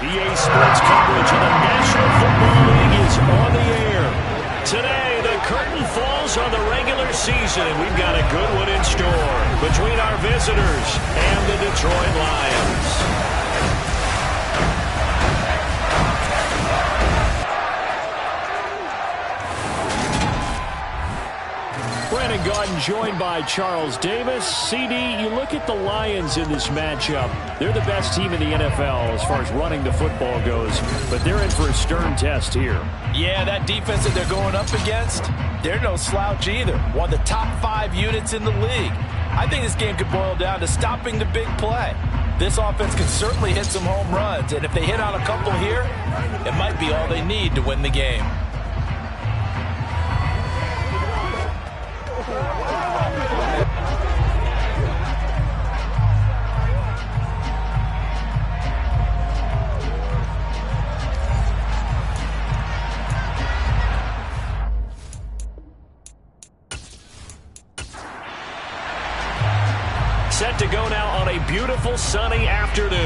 EA Sports coverage of the National Football League is on the air. Today, the curtain falls on the regular season, and we've got a good one in store between our visitors and the Detroit Lions. Brandon Gaudin joined by Charles Davis. CD, you look at the Lions in this matchup. They're the best team in the NFL as far as running the football goes, but they're in for a stern test here. Yeah, that defense that they're going up against, they're no slouch either. One of the top 5 units in the league. I think this game could boil down to stopping the big play. This offense can certainly hit some home runs, and if they hit on a couple here, it might be all they need to win the game. Set to go now on a beautiful sunny afternoon.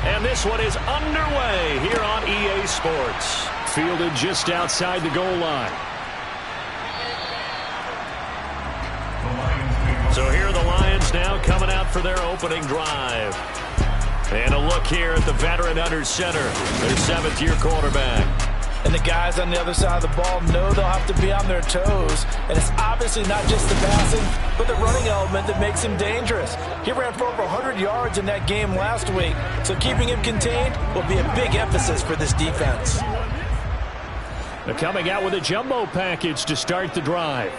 And this one is underway here on EA Sports. Fielded just outside the goal line. So here are the Lions now coming out for their opening drive. And a look here at the veteran under center, their 7th-year quarterback. And the guys on the other side of the ball know they'll have to be on their toes. And it's obviously not just the passing, but the running element that makes him dangerous. He ran for over 100 yards in that game last week, so keeping him contained will be a big emphasis for this defense. They're coming out with a jumbo package to start the drive.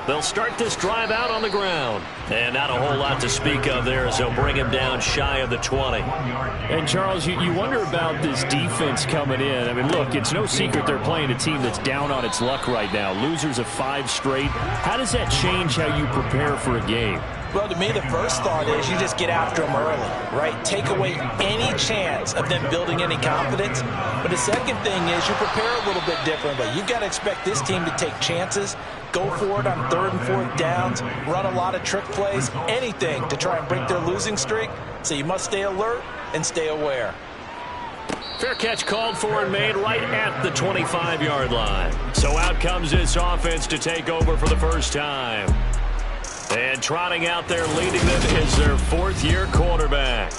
They'll start this drive out on the ground. And not a whole lot to speak of there as they'll bring him down shy of the 20. And, Charles, you wonder about this defense coming in. I mean, look, it's no secret they're playing a team that's down on its luck right now. Losers of 5 straight. How does that change how you prepare for a game? Well, to me, the first thought is you just get after them early, right? Take away any chance of them building any confidence. But the second thing is you prepare a little bit differently. You've got to expect this team to take chances, go for it on 3rd and 4th downs, run a lot of trick plays, anything to try and break their losing streak. So you must stay alert and stay aware. Fair catch called for and made right at the 25-yard line. So out comes this offense to take over for the first time. And trotting out there leading them is their 4th-year quarterback.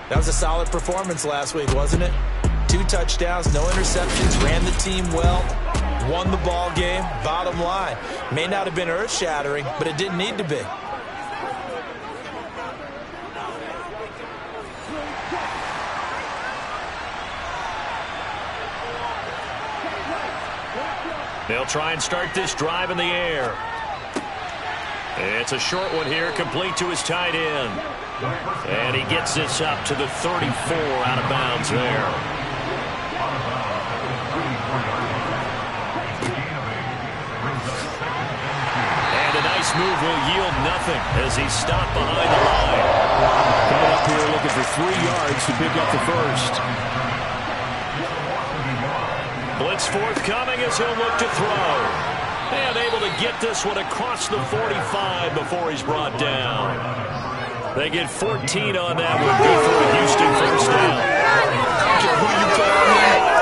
That was a solid performance last week, wasn't it? 2 touchdowns, no interceptions, ran the team well, won the ball game. Bottom line, may not have been earth-shattering, but it didn't need to be. They'll try and start this drive in the air. It's a short one here, complete to his tight end. And he gets this up to the 34 out of bounds there. And a nice move will yield nothing as he's stopped behind the line. Coming up here looking for 3 yards to pick up the first. Blitz forthcoming as he'll look to throw. And able to get this one across the 45 before he's brought down. They get 14 on that one. Good for the Houston first down.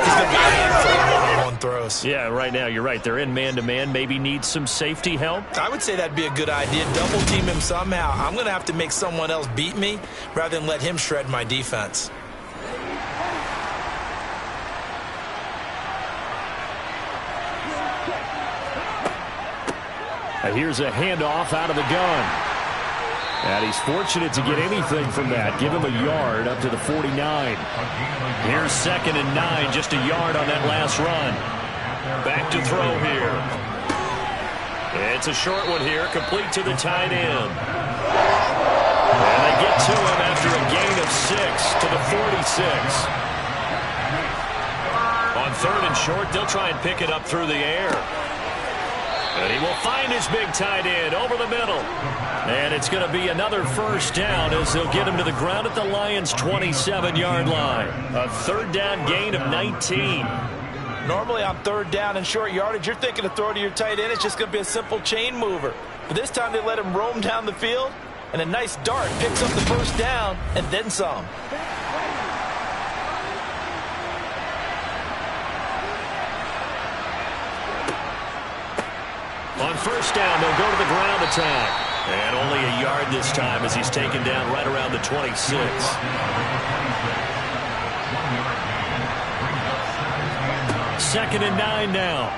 He's going to be a handful on throws. Yeah, right now you're right. They're in man-to-man. Maybe need some safety help. I would say that'd be a good idea. Double team him somehow. I'm going to have to make someone else beat me rather than let him shred my defense. Here's a handoff out of the gun. And he's fortunate to get anything from that. Give him a yard up to the 49. Here's 2nd and 9, just a yard on that last run. Back to throw here. It's a short one here, complete to the tight end. And they get to him after a gain of 6 to the 46. On 3rd and short, they'll try and pick it up through the air. And he will find his big tight end over the middle. And it's going to be another first down as they'll get him to the ground at the Lions' 27-yard line. A 3rd down gain of 19. Normally on 3rd down and short yardage, you're thinking of throw to your tight end. It's just going to be a simple chain mover. But this time they let him roam down the field. And a nice dart picks up the first down and then some. On first down, they'll go to the ground attack. And only a yard this time as he's taken down right around the 26. Second and 9 now.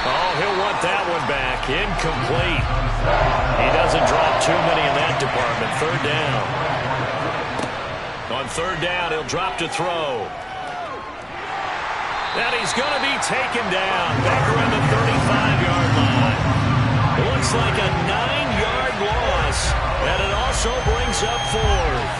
Oh, he'll want that one back. Incomplete. He doesn't drop too many in that department. Third down. On third down, he'll drop to throw. And he's going to be taken down back around the 35-yard line. Looks like a 9-yard loss, and it also brings up fourth.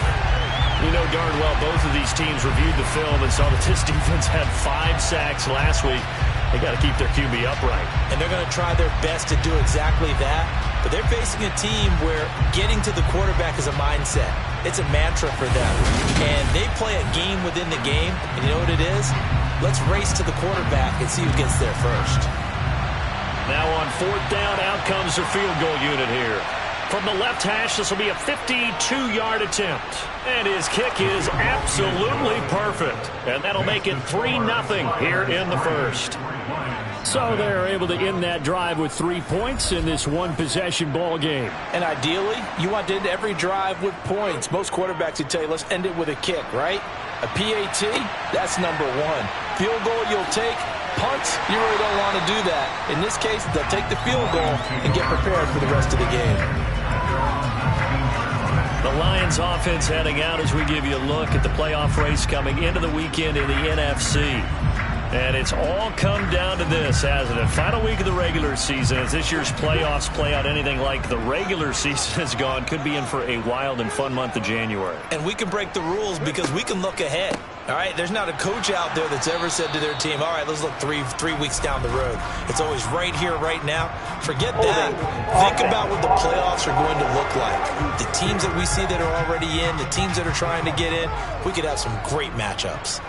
You know darn well both of these teams reviewed the film and saw that this defense had 5 sacks last week. They got to keep their QB upright. And they're going to try their best to do exactly that. But they're facing a team where getting to the quarterback is a mindset. It's a mantra for them. And they play a game within the game. And you know what it is? Let's race to the quarterback and see who gets there first. Now on fourth down, out comes their field goal unit here. From the left hash, this will be a 52-yard attempt. And his kick is absolutely perfect. And that'll make it 3-0 here in the first. So they're able to end that drive with 3 points in this one-possession ball game. And ideally, you want to end every drive with points. Most quarterbacks would tell you, let's end it with a kick, right? A PAT, that's number 1. Field goal you'll take. Punts, you really don't want to do that. In this case, they'll take the field goal and get prepared for the rest of the game. The Lions offense heading out as we give you a look at the playoff race coming into the weekend in the NFC. And it's all come down to this, hasn't it? Final week of the regular season. As this year's playoffs play out anything like the regular season has gone, could be in for a wild and fun month of January. And we can break the rules because we can look ahead. All right, there's not a coach out there that's ever said to their team, all right, let's look three weeks down the road. It's always right here, right now. Forget that. Think about what the playoffs are going to look like. The teams that we see that are already in, the teams that are trying to get in, we could have some great matchups.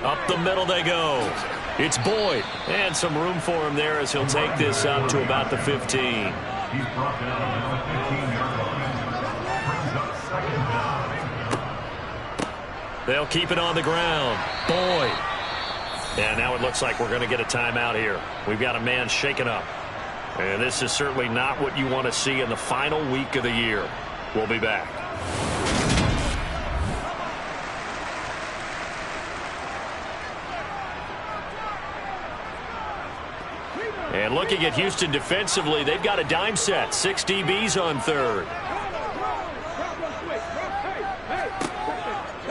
Up the middle they go. It's Boyd. And some room for him there as he'll take this up to about the 15. He's brought down on the 15-yard line. Brings up second down. They'll keep it on the ground. Boyd. And now it looks like we're going to get a timeout here. We've got a man shaken up. And this is certainly not what you want to see in the final week of the year. We'll be back. And looking at Houston defensively, they've got a dime set. 6 DBs on third.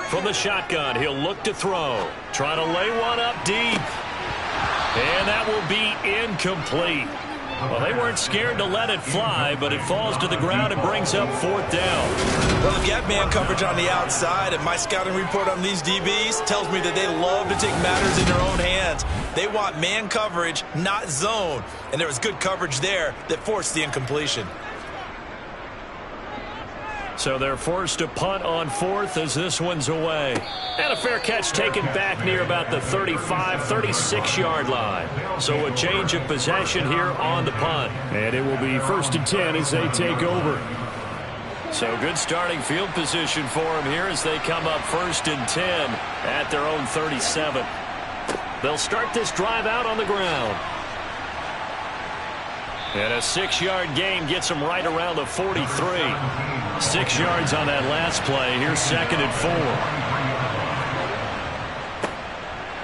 From the shotgun, he'll look to throw. Trying to lay one up deep. And that will be incomplete. Well, they weren't scared to let it fly, but it falls to the ground and brings up fourth down. Well, they've got man coverage on the outside, and my scouting report on these DBs tells me that they love to take matters in their own hands. They want man coverage, not zone. And there was good coverage there that forced the incompletion. So they're forced to punt on fourth as this one's away. And a fair catch taken back near about the 35, 36-yard line. So a change of possession here on the punt. And it will be 1st and 10 as they take over. So good starting field position for them here as they come up 1st and 10 at their own 37. They'll start this drive out on the ground. And a 6-yard gain gets them right around the 43. 6 yards on that last play. Here's 2nd and 4.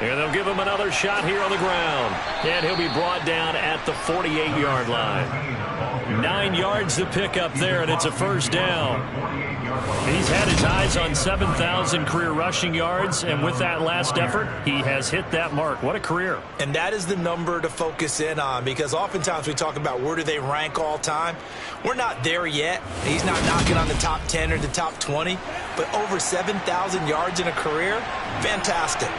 And they'll give him another shot here on the ground. And he'll be brought down at the 48-yard line. 9 yards to pick up there, and it's a first down. He's had his eyes on 7,000 career rushing yards, and with that last effort, he has hit that mark. What a career. And that is the number to focus in on, because oftentimes we talk about where do they rank all time. We're not there yet. He's not knocking on the top 10 or the top 20, but over 7,000 yards in a career, fantastic.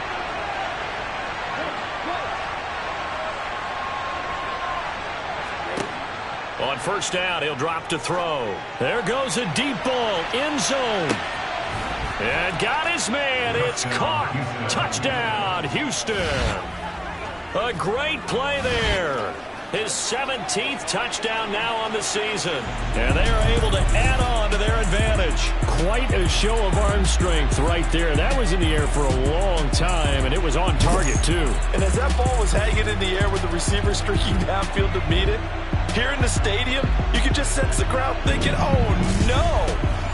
On first down, he'll drop to throw. There goes a deep ball, end zone. And got his man. It's caught. Touchdown, Houston. A great play there. His 17th touchdown now on the season. And they are able to add on to their advantage. Quite a show of arm strength right there. That was in the air for a long time, and it was on target, too. And as that ball was hanging in the air with the receiver streaking downfield to meet it, here in the stadium, you could just sense the crowd thinking, oh, no.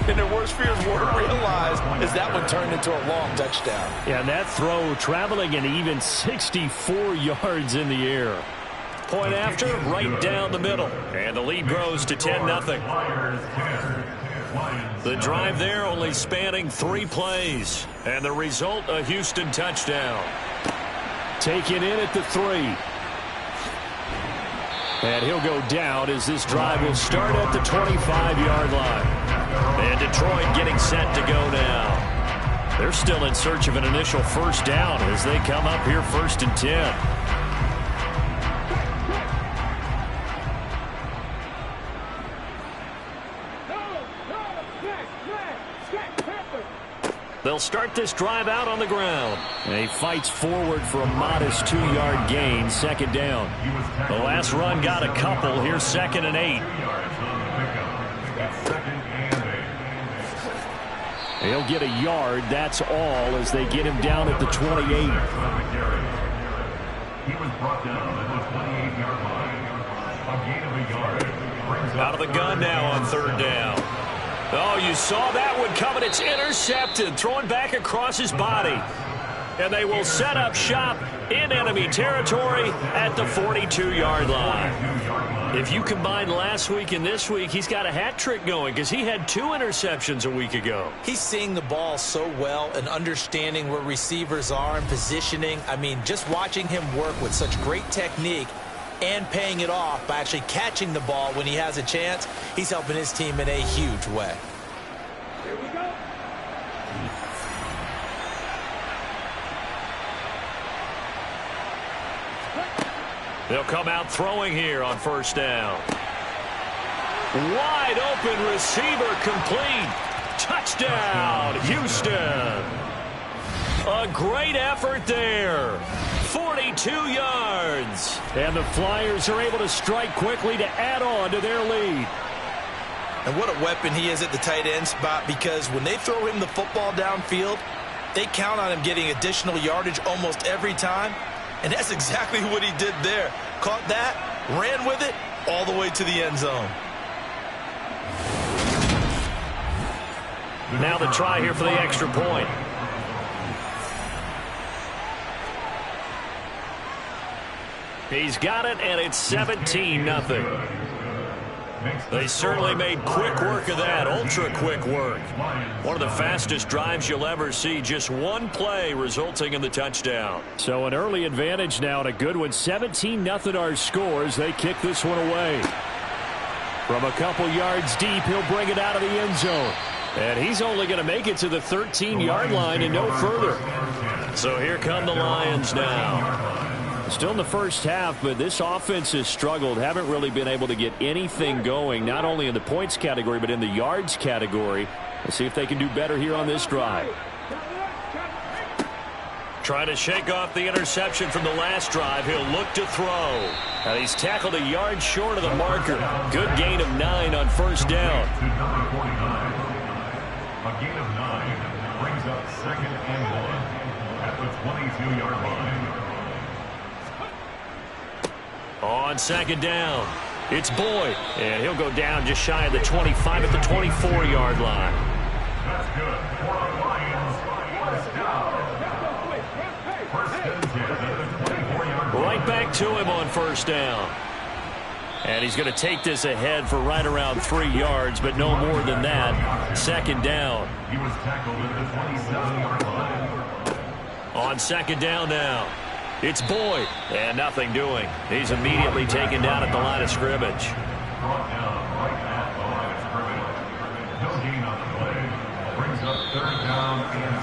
And their worst fears weren't realized as that one turned into a long touchdown. Yeah, and that throw traveling an even 64 yards in the air. Point after, right down the middle. And the lead grows to 10-0. The drive there only spanning 3 plays. And the result, a Houston touchdown. Taken in at the 3. And he'll go down as this drive will start at the 25-yard line. And Detroit getting set to go now. They're still in search of an initial first down as they come up here 1st and 10. They'll start this drive out on the ground. And he fights forward for a modest 2-yard gain, 2nd down. The last run got a couple. Here's 2nd and 8. He'll get a yard. That's all as they get him down at the 28. He was brought down at the 28-yard line. A gain of a yard. Out of the gun now on 3rd down. Oh, you saw that one coming. It's intercepted. Thrown back across his body. And they will set up shop in enemy territory at the 42-yard line. If you combine last week and this week, he's got a hat trick going because he had 2 interceptions a week ago. He's seeing the ball so well and understanding where receivers are and positioning. I mean, just watching him work with such great technique and paying it off by actually catching the ball when he has a chance, he's helping his team in a huge way. Here we go. They'll come out throwing here on 1st down. Wide open receiver complete. Touchdown, Houston. A great effort there. 42 yards. And the Flyers are able to strike quickly to add on to their lead. And what a weapon he is at the tight end spot, because when they throw him the football downfield, they count on him getting additional yardage almost every time. And that's exactly what he did there. Caught that, ran with it, all the way to the end zone. Now the try here for the extra point. He's got it, and it's 17-0. They certainly made quick work of that, ultra-quick work. One of the fastest drives you'll ever see, just one play resulting in the touchdown. So an early advantage now and a good one. 17-0 our scores. They kick this one away. From a couple yards deep, he'll bring it out of the end zone. And he's only going to make it to the 13-yard line and no further. So here come the Lions now. Still in the first half, but this offense has struggled. Haven't really been able to get anything going, not only in the points category, but in the yards category. Let's see if they can do better here on this drive. Trying to shake off the interception from the last drive. He'll look to throw. And he's tackled a yard short of the marker. Good gain of 9 on 1st down. A gain of 9 brings up 2nd and 1 at the 22-yard line. On 2nd down, it's Boyd. And he'll go down just shy of the 25 at the 24-yard line. That's good. For the Lions, first down. First and 10 at the 24-yard line. Right back to him on 1st down. And he's going to take this ahead for right around 3 yards, but no more than that. 2nd down. He was tackled at the 27-yard line. On 2nd down now. It's Boyd, and nothing doing. He's immediately taken down at the line of scrimmage. Brought down right at the line of scrimmage. No gain on the play. Brings up 3rd down and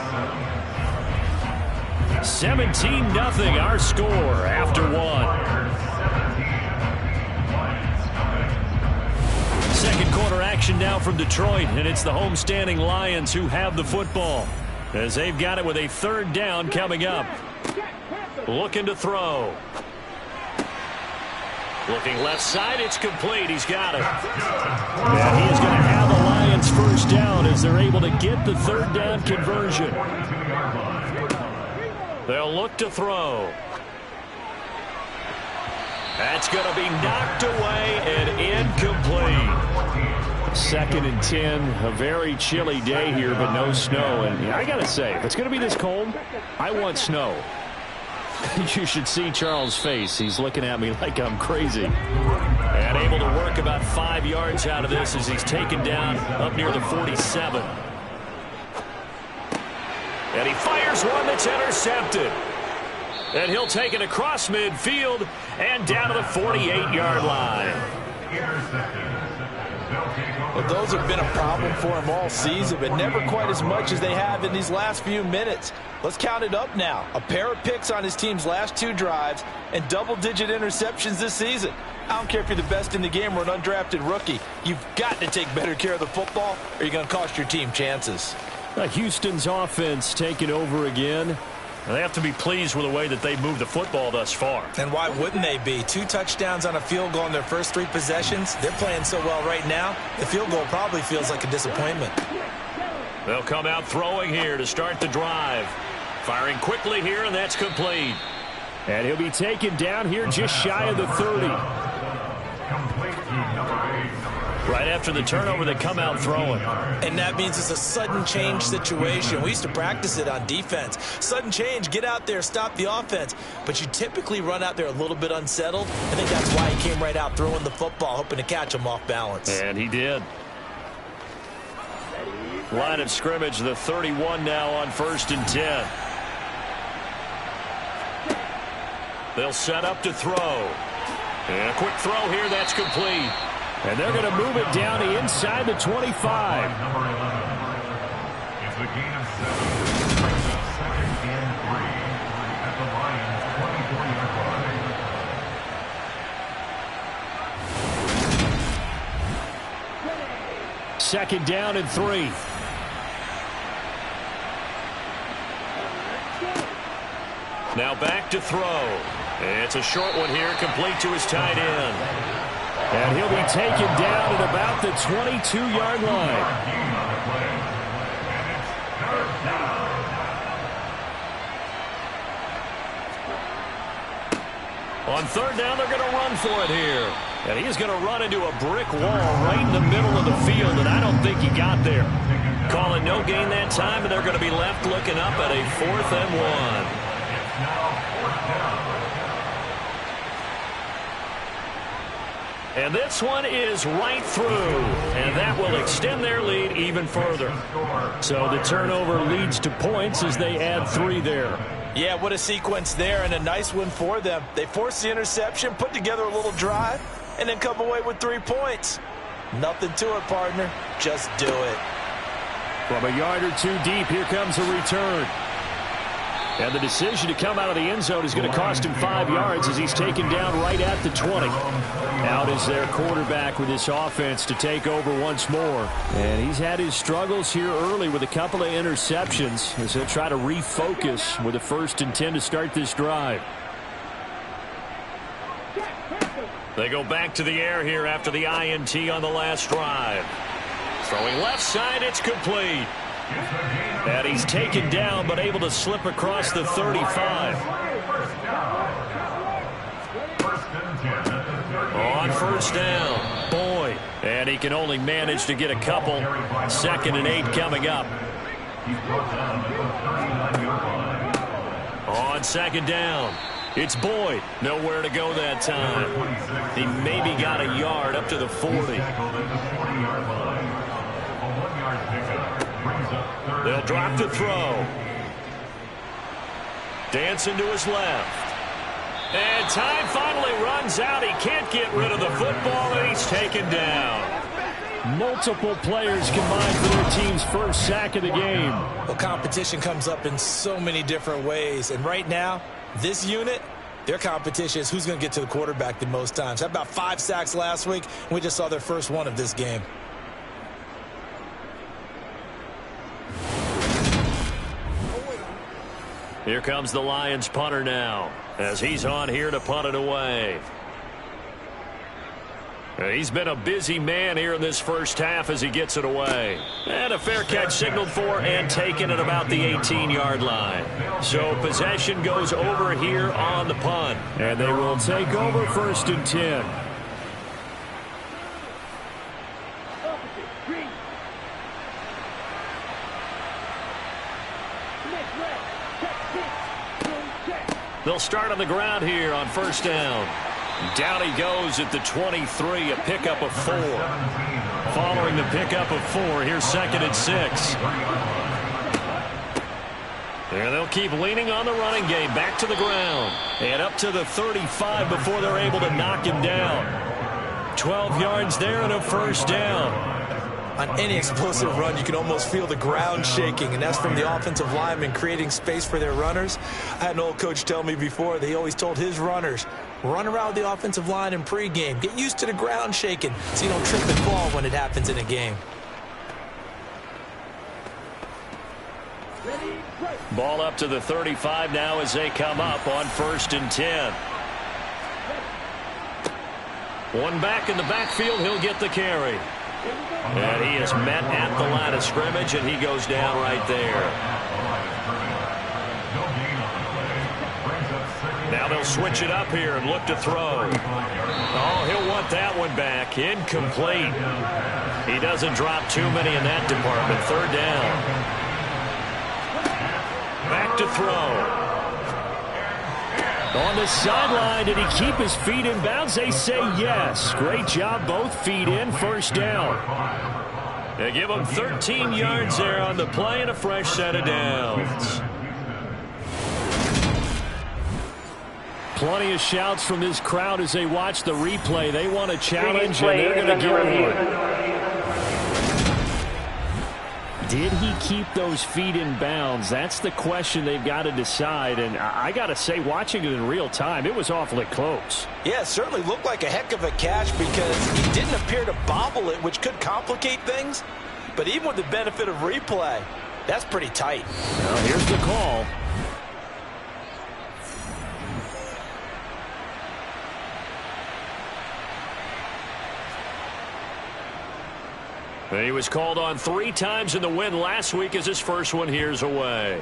7. 17-0 our score after 1. Second quarter action now from Detroit, and it's the homestanding Lions who have the football as they've got it with a third down coming up. Looking to throw. Looking left side, it's complete. He's got it. And he is going to have the Lions first down as they're able to get the third down conversion. They'll look to throw. That's going to be knocked away and incomplete. 2nd and 10, a very chilly day here, but no snow. And I got to say, if it's going to be this cold, I want snow. You should see Charles' face. He's looking at me like I'm crazy. And able to work about 5 yards out of this as he's taken down up near the 47. And he fires one that's intercepted. And he'll take it across midfield and down to the 48-yard line. Well, those have been a problem for him all season, but never quite as much as they have in these last few minutes. Let's count it up now. A pair of picks on his team's last 2 drives and double-digit interceptions this season. I don't care if you're the best in the game or an undrafted rookie. You've got to take better care of the football or you're going to cost your team chances. Houston's offense taking over again. They have to be pleased with the way that they've moved the football thus far. And why wouldn't they be? 2 touchdowns on a field goal in their first 3 possessions. They're playing so well right now, the field goal probably feels like a disappointment. They'll come out throwing here to start the drive. Firing quickly here, and that's complete. And he'll be taken down here just shy of the 30. Right after the turnover, they come out throwing. And that means it's a sudden change situation. We used to practice it on defense. Sudden change, get out there, stop the offense. But you typically run out there a little bit unsettled. I think that's why he came right out throwing the football, hoping to catch him off balance. And he did. Line of scrimmage, the 31 now on 1st and 10. They'll set up to throw. And a quick throw here, that's complete. And they're going to move it down to inside the 25. Number 11. It's a gain of 7. Brings up 2nd and 3 at the Lions' 24-yard line. 2nd down and 3. Now back to throw. It's a short one here, complete to his tight end. And he'll be taken down at about the 22-yard line. On 3rd down, they're going to run for it here. And he's going to run into a brick wall right in the middle of the field, and I don't think he got there. Call it no gain that time, and they're going to be left looking up at a 4th and 1. And this one is right through, and that will extend their lead even further. So the turnover leads to points as they add 3 there. Yeah, what a sequence there, and a nice one for them. They force the interception, put together a little drive, and then come away with 3 points. Nothing to it, partner. Just do it. From a yard or 2 deep, here comes a return. And the decision to come out of the end zone is going to cost him 5 yards as he's taken down right at the 20. Out is their quarterback with this offense to take over once more. And he's had his struggles here early with a couple of interceptions as he'll try to refocus with a 1st and 10 to start this drive. They go back to the air here after the INT on the last drive. Throwing left side, it's complete. And he's taken down but able to slip across the 35. On 1st down, Boyd. And he can only manage to get a couple. 2nd and 8 coming up. On 2nd down, it's Boyd. Nowhere to go that time. He maybe got a yard up to the 40. They'll drop to throw. Dancing to his left. And time finally runs out. He can't get rid of the football, and he's taken down. Multiple players combined for their team's first sack of the game. Well, competition comes up in so many different ways. And right now, this unit, Their competition is who's going to get to the quarterback the most times. Had about 5 sacks last week, and we just saw their first one of this game. Here comes the Lions punter now, as he's on here to punt it away. He's been a busy man here in this first half as he gets it away. And a fair catch signaled for and taken at about the 18-yard line. So possession goes over here on the punt. And they will take over 1st and 10. They'll start on the ground here on 1st down. Down he goes at the 23, a pickup of 4. Following the pickup of 4, here's 2nd and 6. And they'll keep leaning on the running game, back to the ground. And up to the 35 before they're able to knock him down. 12 yards there and a 1st down. On any explosive run, you can almost feel the ground shaking, and that's from the offensive linemen creating space for their runners. I had an old coach tell me before, they always told his runners, run around the offensive line in pregame. Get used to the ground shaking so you don't trip and fall when it happens in a game. Ball up to the 35 now as they come up on 1st and 10. One back in the backfield, he'll get the carry. And he is met at the line of scrimmage, and he goes down right there. Now they'll switch it up here and look to throw. Oh, he'll want that one back. Incomplete. He doesn't drop too many in that department. 3rd down. Back to throw. On the sideline, did he keep his feet in bounds? They say yes. Great job, both feet in, 1st down. They give him 13 yards there on the play and a fresh set of downs. Plenty of shouts from this crowd as they watch the replay. They want a challenge, and they're going to give one. Did he keep those feet in bounds? That's the question they've got to decide. And I got to say, watching it in real time, it was awfully close. Yeah, it certainly looked like a heck of a catch because he didn't appear to bobble it, which could complicate things. But even with the benefit of replay, that's pretty tight. Well, here's the call. He was called on 3 times in the win last week as his first one here's away.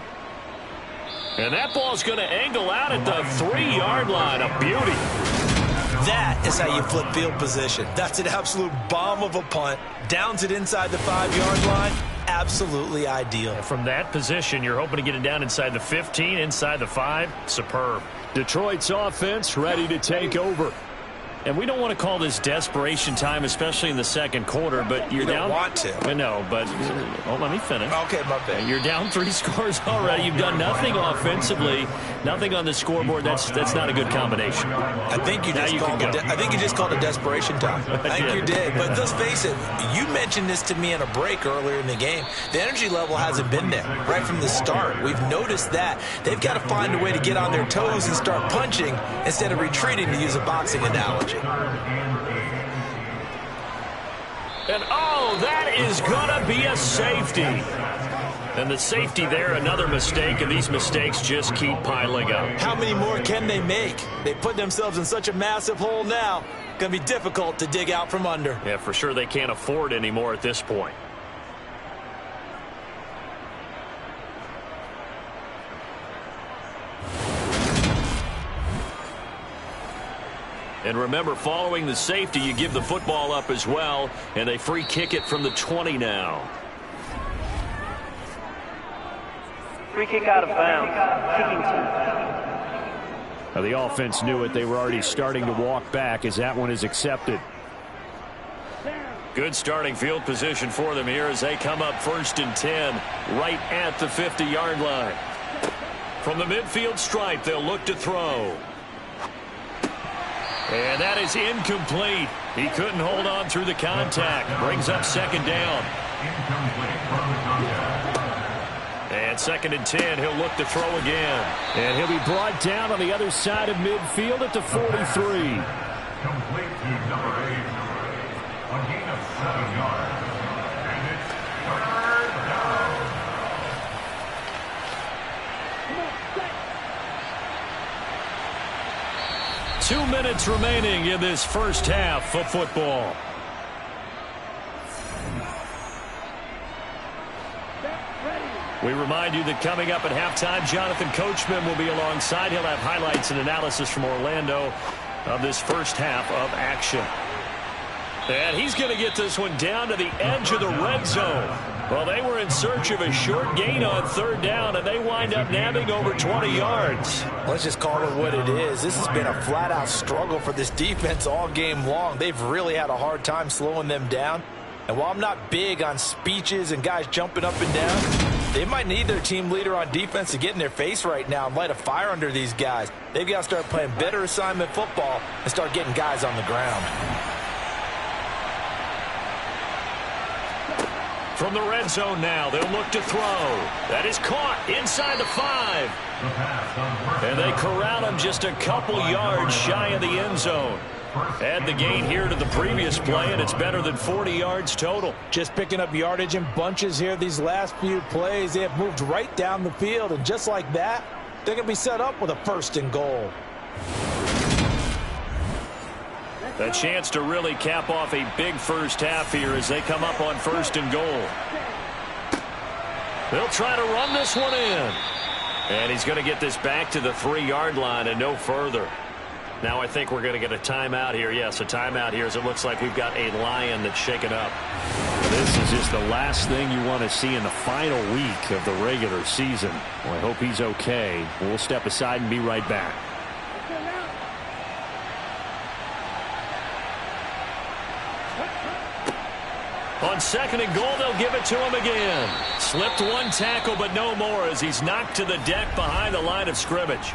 And that ball's going to angle out at the 3-yard line. A beauty. That is how you flip field position. That's an absolute bomb of a punt. Downs it inside the 5-yard line. Absolutely ideal. From that position, you're hoping to get it down inside the 15, inside the 5. Superb. Detroit's offense ready to take over. And we don't want to call this desperation time, especially in the 2nd quarter, but you're down. You don't want to. No, but let me finish. Okay, my bad. You're down 3 scores already. You've done nothing offensively, nothing on the scoreboard. That's not a good combination. I think you just called it desperation time. I think you did. But let's face it, you mentioned this to me in a break earlier in the game. The energy level hasn't been there right from the start. We've noticed that. They've got to find a way to get on their toes and start punching instead of retreating, to use a boxing analogy. And oh, that is gonna be a safety. And the safety there, another mistake, and these mistakes just keep piling up. How many more can they make? They put themselves in such a massive hole now. Gonna be difficult to dig out from under. Yeah, for sure they can't afford anymore at this point. And remember, following the safety, you give the football up as well, and they free kick it from the 20 now. Free kick out of bounds. Kicking team. Now, the offense knew it. They were already starting to walk back as that one is accepted. Good starting field position for them here as they come up 1st and 10, right at the 50-yard line. From the midfield stripe, they'll look to throw. And that is incomplete. He couldn't hold on through the contact. Brings up 2nd down. And And 2nd and 10, he'll look to throw again. And he'll be brought down on the other side of midfield at the 43. Complete to number 8. A gain of 7 yards. And it's 3rd down. Two minutes remaining in this first half of football. We remind you that coming up at halftime, Jonathan Coachman will be alongside. He'll have highlights and analysis from Orlando of this first half of action. And he's going to get this one down to the edge of the red zone. Well, they were in search of a short gain on 3rd down, and they wind up nabbing over 20 yards. Let's just call it what it is. This has been a flat-out struggle for this defense all game long. They've really had a hard time slowing them down. And while I'm not big on speeches and guys jumping up and down, they might need their team leader on defense to get in their face right now and light a fire under these guys. They've got to start playing better assignment football and start getting guys on the ground. From the red zone now, they'll look to throw. That is caught inside the 5. And they corral him just a couple yards shy of the end zone. Add the gain here to the previous play, and it's better than 40 yards total. Just picking up yardage in bunches here these last few plays. They have moved right down the field, and just like that, they're going to be set up with a 1st and goal. A chance to really cap off a big first half here as they come up on 1st and goal. They'll try to run this one in. And he's going to get this back to the 3-yard line and no further. Now I think we're going to get a timeout here. Yes, a timeout here as it looks like we've got a Lion that's shaken up. This is just the last thing you want to see in the final week of the regular season. Well, I hope he's okay. We'll step aside and be right back. On 2nd and goal, they'll give it to him again. Slipped one tackle, but no more as he's knocked to the deck behind the line of scrimmage.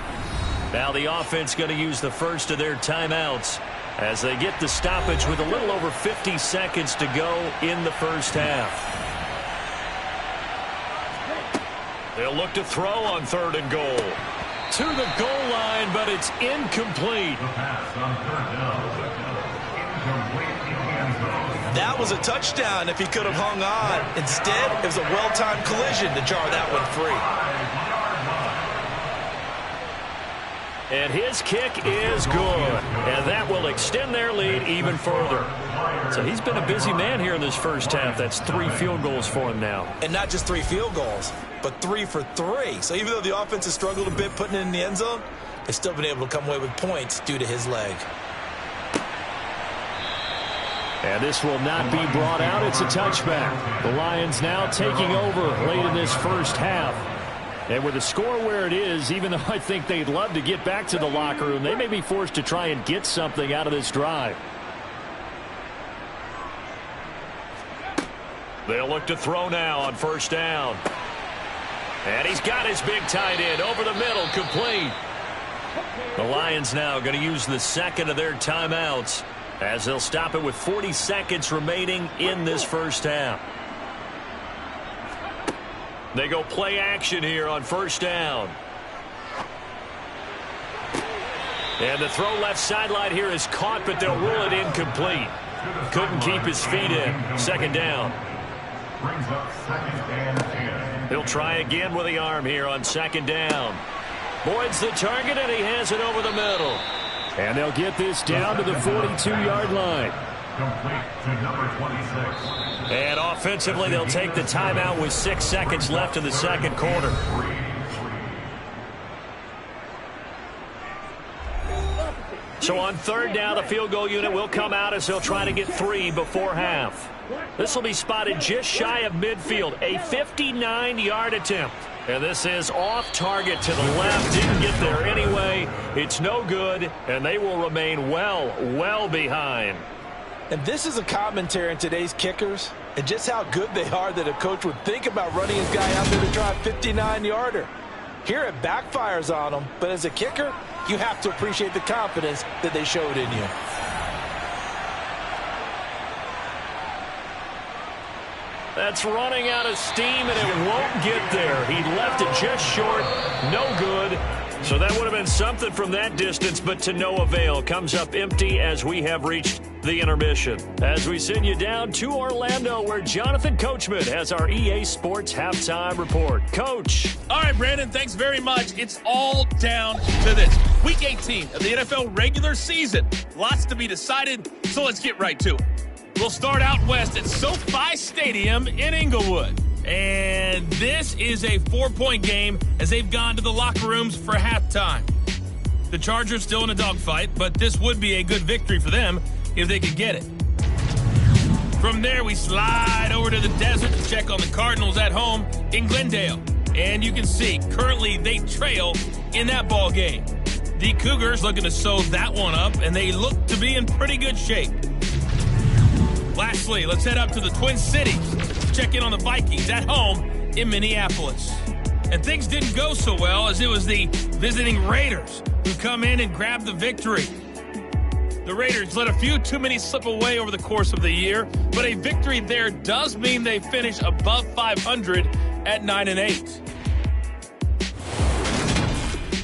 Now the offense going to use the first of their timeouts as they get the stoppage with a little over 50 seconds to go in the first half. They'll look to throw on 3rd and goal. To the goal line, but it's incomplete. The pass on 3rd down. Incomplete in the end zone. That was a touchdown if he could have hung on. Instead, it was a well-timed collision to jar that one free. And his kick is good. And that will extend their lead even further. So he's been a busy man here in this first half. That's 3 field goals for him now. And not just 3 field goals, but 3 for 3. So even though the offense has struggled a bit putting it in the end zone, they've still been able to come away with points due to his leg. And this will not be brought out. It's a touchback. The Lions now taking over late in this first half. And with the score where it is, even though I think they'd love to get back to the locker room, they may be forced to try and get something out of this drive. They'll look to throw now on 1st down. And he's got his big tight end over the middle, complete. The Lions now going to use the 2nd of their timeouts as they'll stop it with 40 seconds remaining in this first half. They go play action here on 1st down. And the throw left sideline here is caught, but they'll rule it incomplete. Couldn't keep his feet in. 2nd down. Brings up 2nd and 10. He'll try again with the arm here on 2nd down. Boyd's the target, and he has it over the middle. And they'll get this down to the 42-yard line. Complete to number 26. And offensively, they'll take the timeout with 6 seconds left in the second quarter. So on 3rd down, the field goal unit will come out as they'll try to get 3 before half. This will be spotted just shy of midfield, a 59-yard attempt. And this is off target to the left. Didn't get there anyway. It's no good, and they will remain well behind. And this is a commentary on today's kickers and just how good they are that a coach would think about running his guy out there to try a 59-yarder. Here it backfires on them, but as a kicker, you have to appreciate the confidence that they showed in you. That's running out of steam, and it won't get there. He left it just short. No good. So that would have been something from that distance, but to no avail. Comes up empty as we have reached the intermission. As we send you down to Orlando, where Jonathan Coachman has our EA Sports Halftime Report. Coach. All right, Brandon, thanks very much. It's all down to this. Week 18 of the NFL regular season. Lots to be decided, so let's get right to it. We'll start out west at SoFi Stadium in Inglewood. And this is a 4-point game as they've gone to the locker rooms for halftime. The Chargers still in a dogfight, but this would be a good victory for them if they could get it. From there, we slide over to the desert to check on the Cardinals at home in Glendale. And you can see, currently they trail in that ball game. The Cougars looking to sew that one up, and they look to be in pretty good shape. Lastly, let's head up to the Twin Cities to check in on the Vikings at home in Minneapolis. And things didn't go so well, as it was the visiting Raiders who come in and grab the victory. The Raiders let a few too many slip away over the course of the year, but a victory there does mean they finish above 500 at 9-8.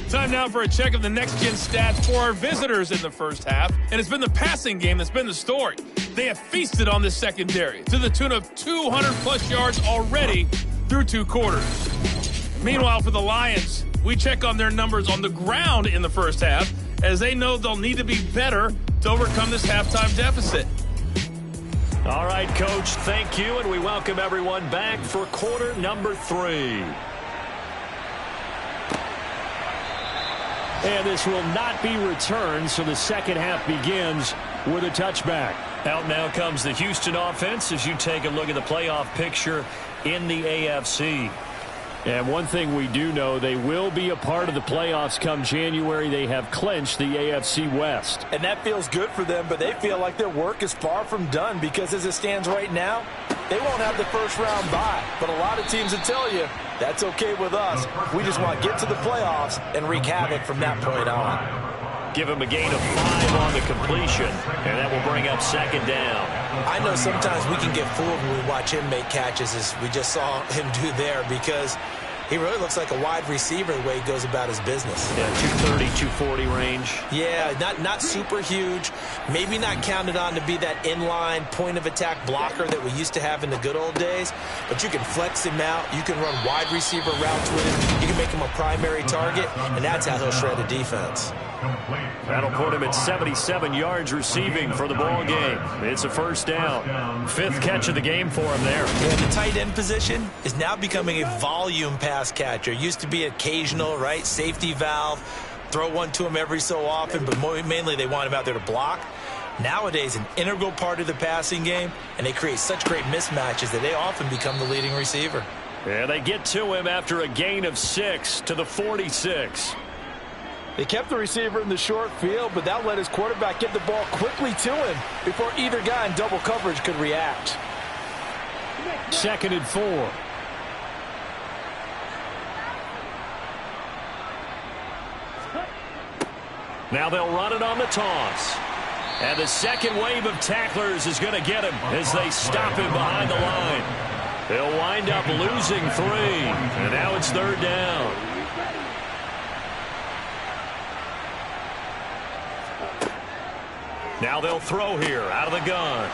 Time now for a check of the next-gen stats for our visitors in the first half, and it's been the passing game that's been the story. They have feasted on this secondary to the tune of 200-plus yards already through 2 quarters. Meanwhile, for the Lions, we check on their numbers on the ground in the first half, as they know they'll need to be better to overcome this halftime deficit. All right, Coach, thank you, and we welcome everyone back for quarter number 3. And this will not be returned, so the second half begins with a touchback. Out now comes the Houston offense as you take a look at the playoff picture in the AFC. And one thing we do know, they will be a part of the playoffs come January. They have clinched the AFC West. And that feels good for them, but they feel like their work is far from done, because as it stands right now, they won't have the first round bye. But a lot of teams will tell you, that's okay with us. We just want to get to the playoffs and wreak havoc from that point on. Give him a gain of 5 on the completion, and that will bring up second down. I know sometimes we can get fooled when we watch him make catches, as we just saw him do there, because he really looks like a wide receiver the way he goes about his business. Yeah, 230, 240 range. Yeah, not super huge. Maybe not counted on to be that inline point-of-attack blocker that we used to have in the good old days. But you can flex him out. You can run wide receiver routes with him. You can make him a primary target, and that's how he'll shred a defense. That'll put him at 77 yards receiving for the ball game. It's a first down. 5th catch of the game for him there. Yeah, the tight end position is now becoming a volume pass catcher. Used to be occasional, right? Safety valve. Throw one to him every so often, but mainly they want him out there to block. Nowadays, an integral part of the passing game, and they create such great mismatches that they often become the leading receiver. Yeah, they get to him after a gain of 6 to the 46. They kept the receiver in the short field, but that let his quarterback get the ball quickly to him before either guy in double coverage could react. 2nd and 4. Now they'll run it on the toss. And the second wave of tacklers is going to get him as they stop him behind the line. They'll wind up losing 3. And now it's 3rd down. Now they'll throw here out of the gun.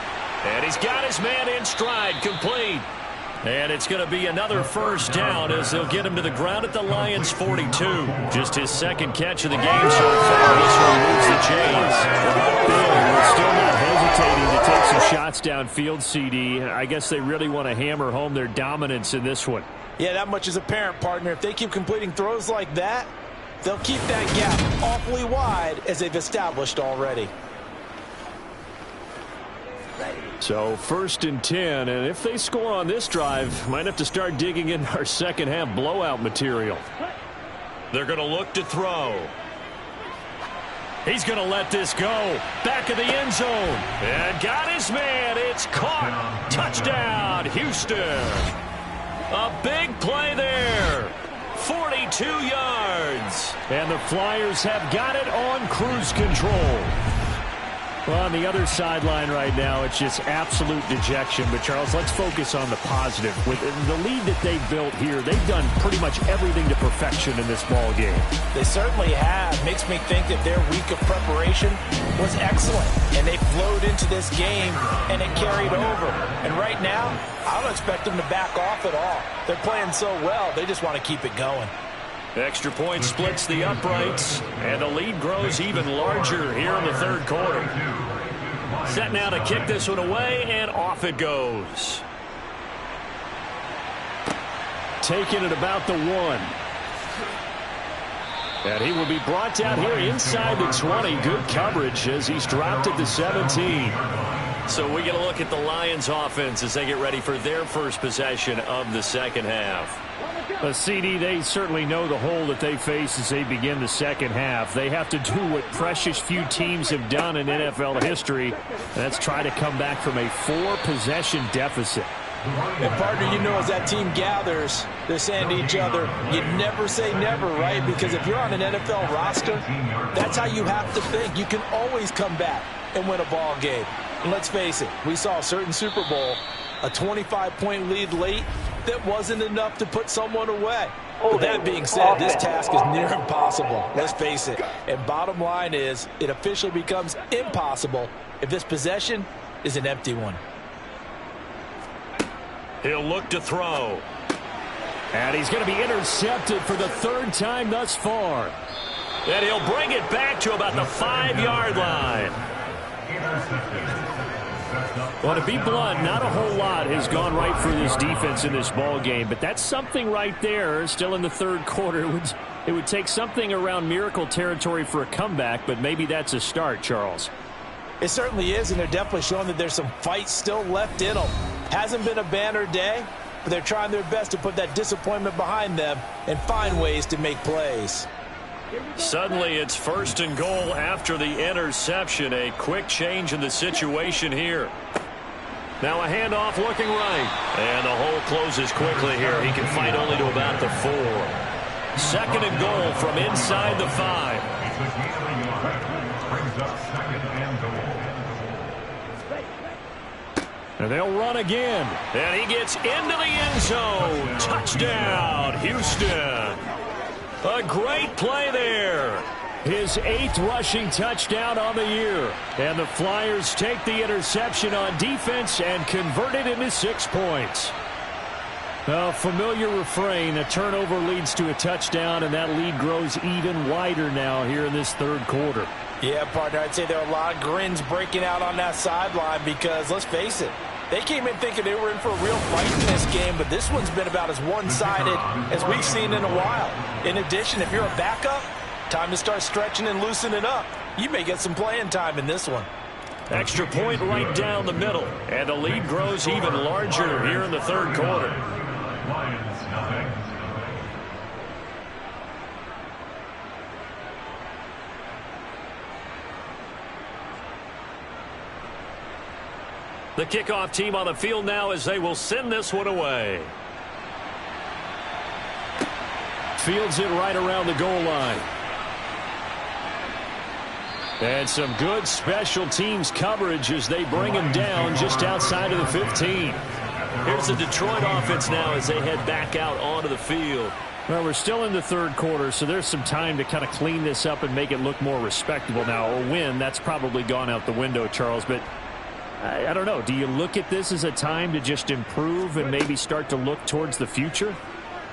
And he's got his man in stride, complete. And it's going to be another first down as they'll get him to the ground at the Lions' 42. Just his 2nd catch of the game so far. This one moves the chains. We're still not hesitating to take some shots downfield, CD. I guess they really want to hammer home their dominance in this one. Yeah, that much is apparent, partner. If they keep completing throws like that, they'll keep that gap awfully wide as they've established already. So 1st and 10, and if they score on this drive, might have to start digging in our second half blowout material. They're going to look to throw. He's going to let this go. Back of the end zone. And got his man. It's caught. Touchdown, Houston. A big play there. 42 yards. And the Flyers have got it on cruise control. Well, on the other sideline right now, it's just absolute dejection. But, Charles, let's focus on the positive. With the lead that they've built here, they've done pretty much everything to perfection in this ball game. They certainly have. Makes me think that their week of preparation was excellent. And they flowed into this game, and it carried over. And right now, I don't expect them to back off at all. They're playing so well, they just want to keep it going. Extra point splits the uprights, and the lead grows even larger here in the third quarter. Set now to kick this one away, and off it goes. Taking it about the 1. And he will be brought down here inside the 20. Good coverage as he's dropped at the 17. So we get a look at the Lions offense as they get ready for their first possession of the second half. CD, they certainly know the hole that they face as they begin the second half. They have to do what precious few teams have done in NFL history. That's try to come back from a 4-possession deficit. And, partner, you know, as that team gathers, they're saying to each other, you never say never, right? Because if you're on an NFL roster, that's how you have to think. You can always come back and win a ball game. And let's face it, we saw a certain Super Bowl, a 25-point lead late, that wasn't enough to put someone away. But that being said, this task is near impossible. Let's face it. And bottom line is, it officially becomes impossible if this possession is an empty one. He'll look to throw. And he's going to be intercepted for the 3rd time thus far. And he'll bring it back to about the 5-yard line. Well, to be blunt, not a whole lot has gone right for this defense in this ball game, but that's something right there. Still in the third quarter, it would take something around miracle territory for a comeback, but maybe that's a start, Charles. It certainly is, and they're definitely showing that there's some fight still left in them. Hasn't been a banner day, but they're trying their best to put that disappointment behind them and find ways to make plays. Suddenly it's 1st and goal after the interception. A quick change in the situation here. Now a handoff looking right. And the hole closes quickly here. He can fight only to about the 4. 2nd and goal from inside the 5. And they'll run again. And he gets into the end zone. Touchdown, Houston. A great play there. His 8th rushing touchdown on the year. And the Flyers take the interception on defense and convert it into 6 points. A familiar refrain. A turnover leads to a touchdown, and that lead grows even wider now here in this third quarter. Yeah, partner, I'd say there are a lot of grins breaking out on that sideline because, let's face it, they came in thinking they were in for a real fight in this game, but this one's been about as one-sided as we've seen in a while. In addition, if you're a backup, time to start stretching and loosening up. You may get some playing time in this one. Extra point right down the middle, and the lead grows even larger here in the third quarter. Lions, nothing. The kickoff team on the field now as they will send this one away. Fields it right around the goal line. And some good special teams coverage as they bring him down just outside of the 15. Here's the Detroit offense now as they head back out onto the field. Well, we're still in the third quarter, so there's some time to kind of clean this up and make it look more respectable. Now, a win, that's probably gone out the window, Charles, but I don't know. Do you look at this as a time to just improve and maybe start to look towards the future?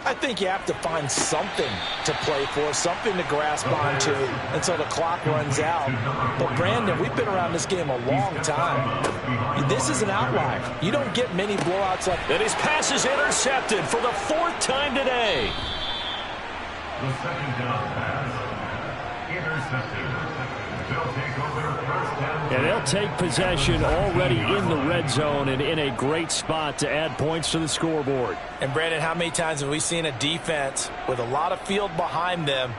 I think you have to find something to play for, something to grasp onto until the clock runs out. But, Brandon, we've been around this game a long time. This is an outlier. You don't get many blowouts like that. And his pass is intercepted for the 4th time today. The second down pass. Intercepted. They'll take over first down. And they'll take possession already in the red zone and in a great spot to add points to the scoreboard. And, Brandon, how many times have we seen a defense with a lot of field behind them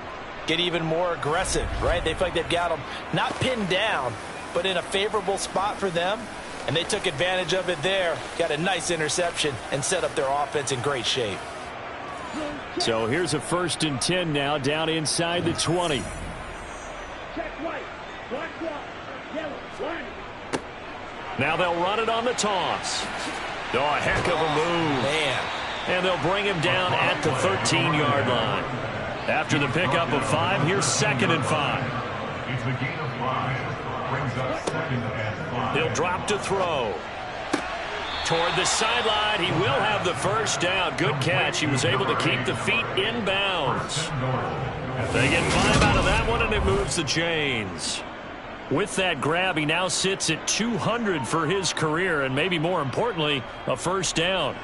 get even more aggressive, right? They feel like they've got them not pinned down, but in a favorable spot for them. And they took advantage of it there, got a nice interception, and set up their offense in great shape. So here's a 1st and 10 now down inside the 20. Now they'll run it on the toss. Oh, a heck of a move. Man. And they'll bring him down at the 13-yard line. After the pickup of 5, here's 2nd and 5. It's a gain of 5. Brings up 2nd and 5. He'll drop to throw. Toward the sideline, he will have the first down. Good catch. He was able to keep the feet in bounds. They get 5 out of that one, and it moves the chains. With that grab, he now sits at 200 for his career, and maybe more importantly, a first down.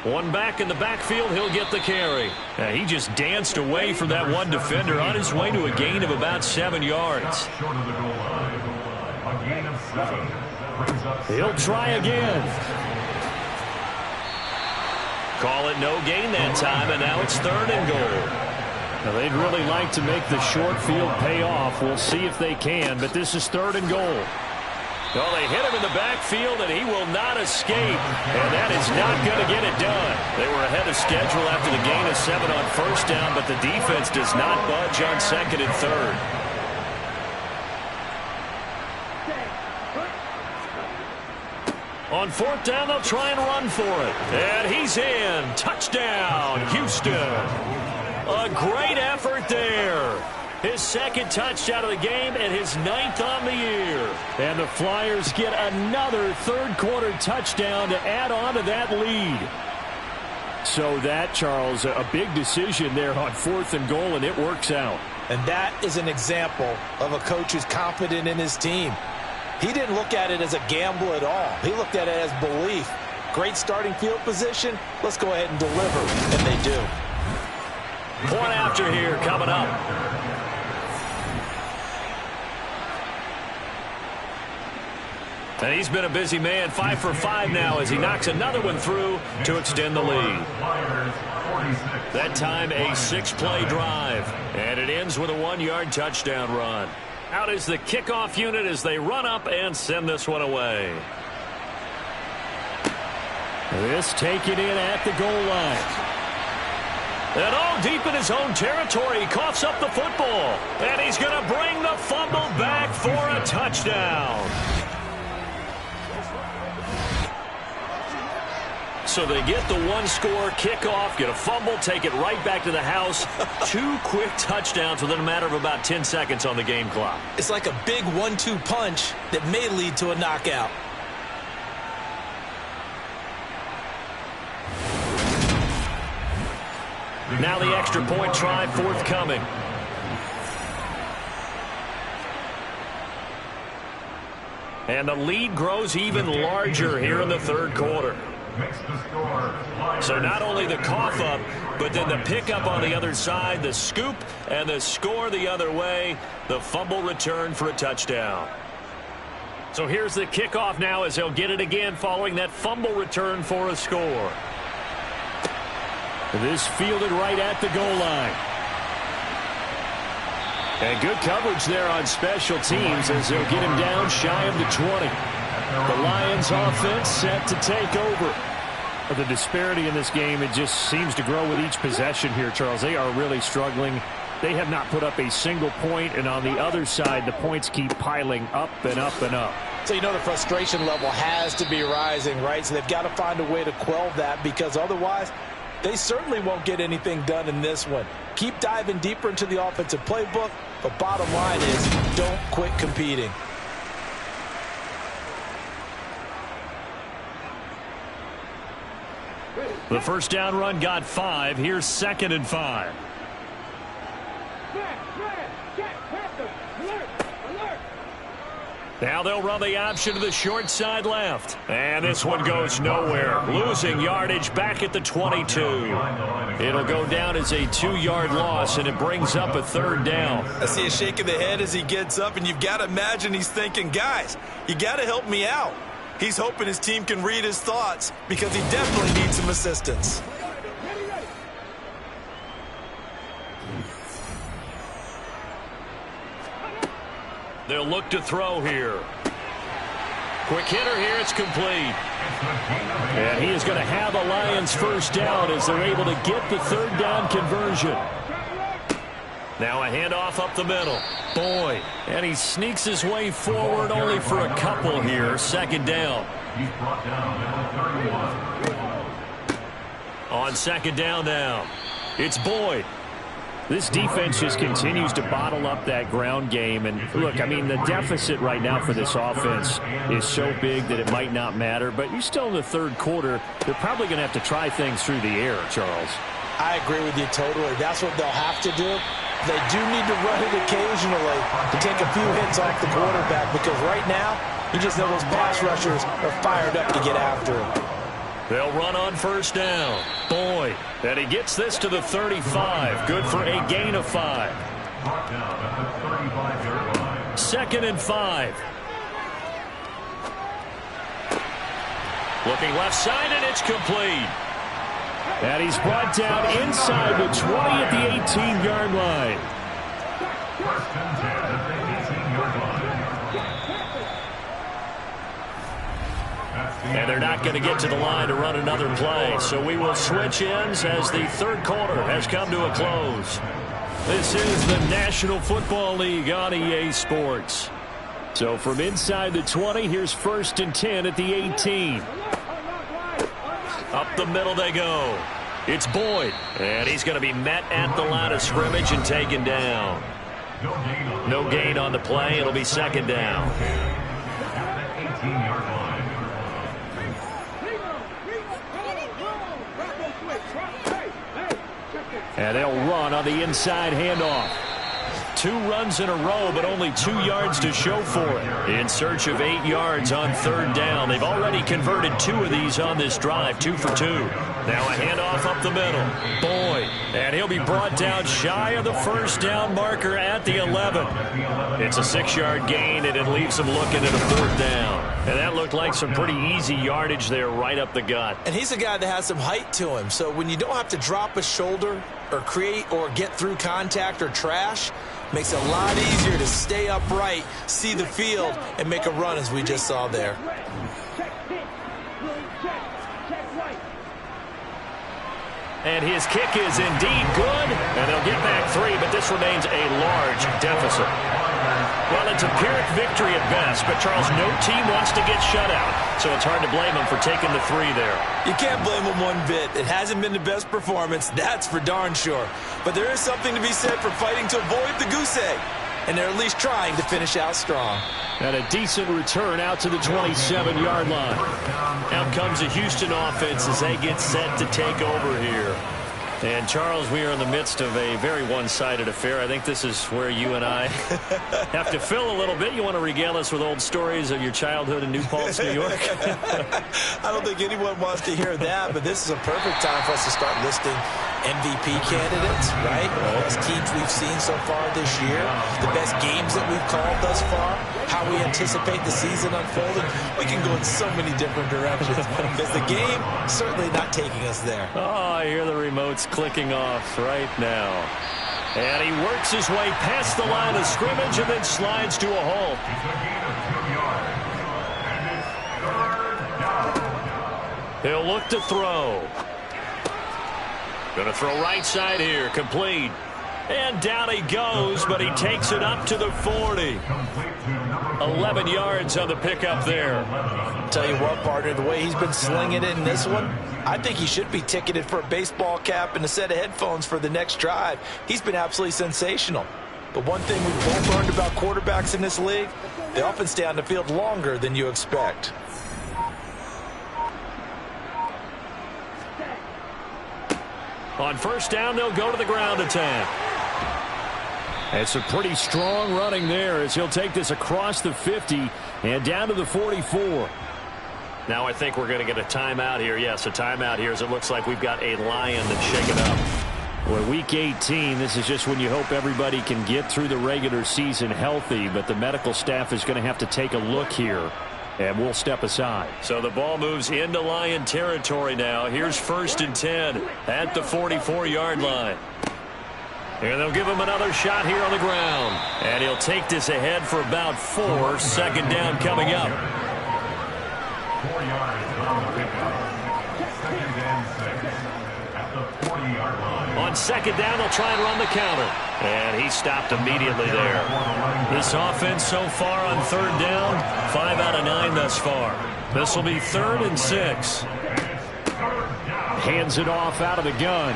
One back in the backfield, he'll get the carry. He just danced away from that one defender on his way to a gain of about 7 yards. Short of the goal line. A gain of 7. Brings up He'll try again. Call it no gain that time, and now it's 3rd and goal. Now they'd really like to make the short field pay off. We'll see if they can, but this is 3rd and goal. Well, they hit him in the backfield, and he will not escape. And that is not going to get it done. They were ahead of schedule after the gain of 7 on first down, but the defense does not budge on 2nd and 3rd. On 4th down, they'll try and run for it. And he's in. Touchdown, Houston. A great effort there. His 2nd touchdown of the game and his 9th on the year. And the Flyers get another 3rd quarter touchdown to add on to that lead. So that, Charles, a big decision there on 4th and goal, and it works out. And that is an example of a coach who's confident in his team. He didn't look at it as a gamble at all. He looked at it as belief. Great starting field position. Let's go ahead and deliver. And they do. Point after here coming up. And he's been a busy man, 5 for 5 now as he knocks another one through to extend the lead. That time a 6-play drive. And it ends with a 1-yard touchdown run. Out is the kickoff unit as they run up and send this one away. This taken in at the goal line. And all deep in his own territory, he coughs up the football. And he's going to bring the fumble back for a touchdown. So they get the 1-score kickoff, get a fumble, take it right back to the house. 2 quick touchdowns within a matter of about 10 seconds on the game clock. It's like a big 1-2 punch that may lead to a knockout. Now the extra point try forthcoming. And the lead grows even larger here in the 3rd quarter. So not only the cough up, but then the pickup on the other side, the scoop, and the score the other way, the fumble return for a touchdown. So here's the kickoff now as they'll get it again following that fumble return for a score. This fielded right at the goal line. And good coverage there on special teams as they'll get him down shy of the 20. The Lions offense set to take over. The disparity in this game, it just seems to grow with each possession here, Charles. They are really struggling. They have not put up a single point, and on the other side, the points keep piling up and up and up. So you know the frustration level has to be rising, right? So they've got to find a way to quell that because otherwise they certainly won't get anything done in this one. Keep diving deeper into the offensive playbook, but bottom line is don't quit competing. The first down run got 5. Here's 2nd and 5. Now they'll run the option to the short side left. And this one goes nowhere. Losing yardage back at the 22. It'll go down as a 2-yard loss, and it brings up a 3rd down. I see a shake of the head as he gets up, and you've got to imagine he's thinking, guys, you got to help me out. He's hoping his team can read his thoughts because he definitely needs some assistance. They'll look to throw here. Quick hitter here. It's complete. And he is going to have a Lions first down as they're able to get the third down conversion. Now a handoff up the middle. Boyd. And he sneaks his way forward only for a couple here. Second down. He's brought down at the 31. On second down now, it's Boyd. This defense just continues to bottle up that ground game. And look, I mean, the deficit right now for this offense is so big that it might not matter. But you're still in the third quarter. They're probably going to have to try things through the air, Charles. I agree with you totally. That's what they'll have to do. They do need to run it occasionally to take a few hits off the quarterback, because right now, you just know those pass rushers are fired up to get after him. They'll run on first down. Boyd. And he gets this to the 35. Good for a gain of 5. Brought down at the 35-yard line. Second and 5. Looking left side, and it's complete. And he's brought down inside the 20 at the 18-yard line. First and 10 at the 18-yard line. And they're not going to get to the line to run another play. So we will switch ends as the third quarter has come to a close. This is the National Football League on EA Sports. So from inside the 20, here's first and 10 at the 18. Up the middle they go. It's Boyd. And he's going to be met at the line of scrimmage and taken down. No gain on the play. It'll be second down. At the 18-yard line. And they'll run on the inside handoff. 2 runs in a row, but only 2 yards to show for it. In search of 8 yards on third down. They've already converted 2 of these on this drive, 2 for 2. Now a handoff up the middle. Boyd. And he'll be brought down shy of the first down marker at the 11. It's a 6-yard gain, and it leaves them looking at a fourth down. And that looked like some pretty easy yardage there right up the gut. And he's a guy that has some height to him. So when you don't have to drop a shoulder or create or get through contact or trash, makes it a lot easier to stay upright, see the field, and make a run as we just saw there. And his kick is indeed good, and they'll get back 3, but this remains a large deficit. Well, it's a Pyrrhic victory at best, but Charles, no team wants to get shut out, so it's hard to blame them for taking the 3 there. You can't blame them one bit. It hasn't been the best performance, that's for darn sure. But there is something to be said for fighting to avoid the goose egg, and they're at least trying to finish out strong. And a decent return out to the 27-yard line. Out comes the Houston offense as they get set to take over here. And, Charles, we are in the midst of a very one-sided affair. I think this is where you and I have to fill a little bit. You want to regale us with old stories of your childhood in New Paltz, New York? I don't think anyone wants to hear that, but this is a perfect time for us to start listing MVP candidates, right? The best teams we've seen so far this year, the best games that we've called thus far, how we anticipate the season unfolding. We can go in so many different directions because the game certainly not taking us there. Oh, I hear the remotes clicking off right now. And he works his way past the line of scrimmage and then slides to a halt. He'll look to throw. Going to throw right side here, complete. And down he goes, but he takes it up to the 40. 11 yards on the pickup there. Tell you what, partner, the way he's been slinging it in this one, I think he should be ticketed for a baseball cap and a set of headphones for the next drive. He's been absolutely sensational. But one thing we've both learned about quarterbacks in this league, they often stay on the field longer than you expect. On first down, they'll go to the ground attack. It's a pretty strong running there as he'll take this across the 50 and down to the 44. Now I think we're going to get a timeout here. Yes, a timeout here as it looks like we've got a Lion that's shaken up. Well, week 18, this is just when you hope everybody can get through the regular season healthy, but the medical staff is going to have to take a look here, and we'll step aside. So the ball moves into Lion territory now. Here's first and 10 at the 44-yard line. And they'll give him another shot here on the ground. And he'll take this ahead for about 4. Second down coming up. 4 yards on the pickup. 2nd and 6 at the 40-yard line. On 2nd down, they'll try and run the counter. And he stopped immediately there. This offense so far on 3rd down, 5 out of 9 thus far. This will be 3rd and 6. Hands it off out of the gun.